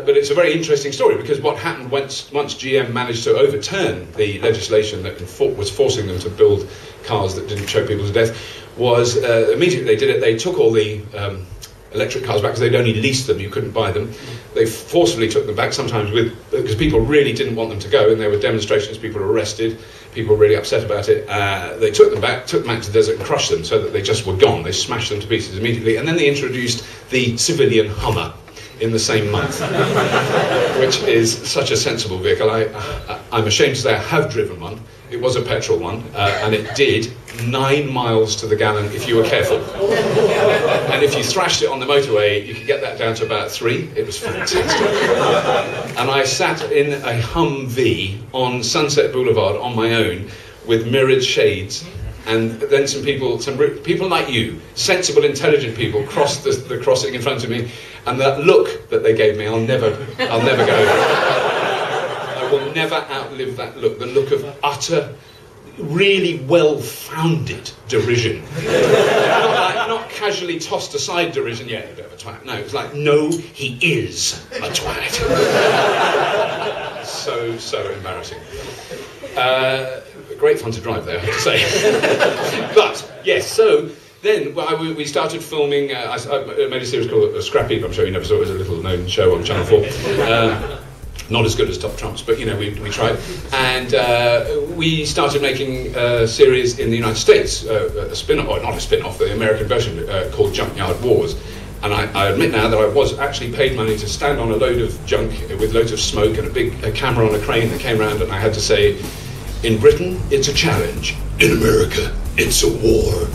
but it's a very interesting story, because what happened once GM managed to overturn the legislation that was forcing them to build cars that didn't choke people to death, was immediately they did it. They took all the electric cars back, because they'd only leased them, you couldn't buy them. They forcibly took them back, sometimes because people really didn't want them to go, and there were demonstrations, people were arrested, people were really upset about it. They took them out to the desert and crushed them so that they just were gone. They smashed them to pieces immediately, and then they introduced the civilian Hummer in the same month, which is such a sensible vehicle. I'm ashamed to say I have driven one. It was a petrol one, and it did 9 miles to the gallon if you were careful. And if you thrashed it on the motorway, you could get that down to about 3. It was fantastic. And I sat in a Humvee on Sunset Boulevard on my own with mirrored shades, and then some people like you, sensible, intelligent people, crossed the crossing in front of me, and that look that they gave me, I'll never get over. I will never outlive that look, the look of utter, really well-founded derision. Not casually tossed aside derision, yeah, a bit of a twat. No, it's like, no, he is a twat. So embarrassing. Great fun to drive there, I have to say. But, yes, so then we started filming. I made a series called Scrap Heap. I'm sure you never saw it. It was a little-known show on Channel 4. Not as good as Top Trumps, but, you know, we tried. And we started making a series in the United States, a spin-off, or not a spin-off, the American version, called Junkyard Wars. And I admit now that I was actually paid money to stand on a load of junk with loads of smoke and a big camera on a crane that came around, and I had to say, in Britain, it's a challenge. In America, it's a war.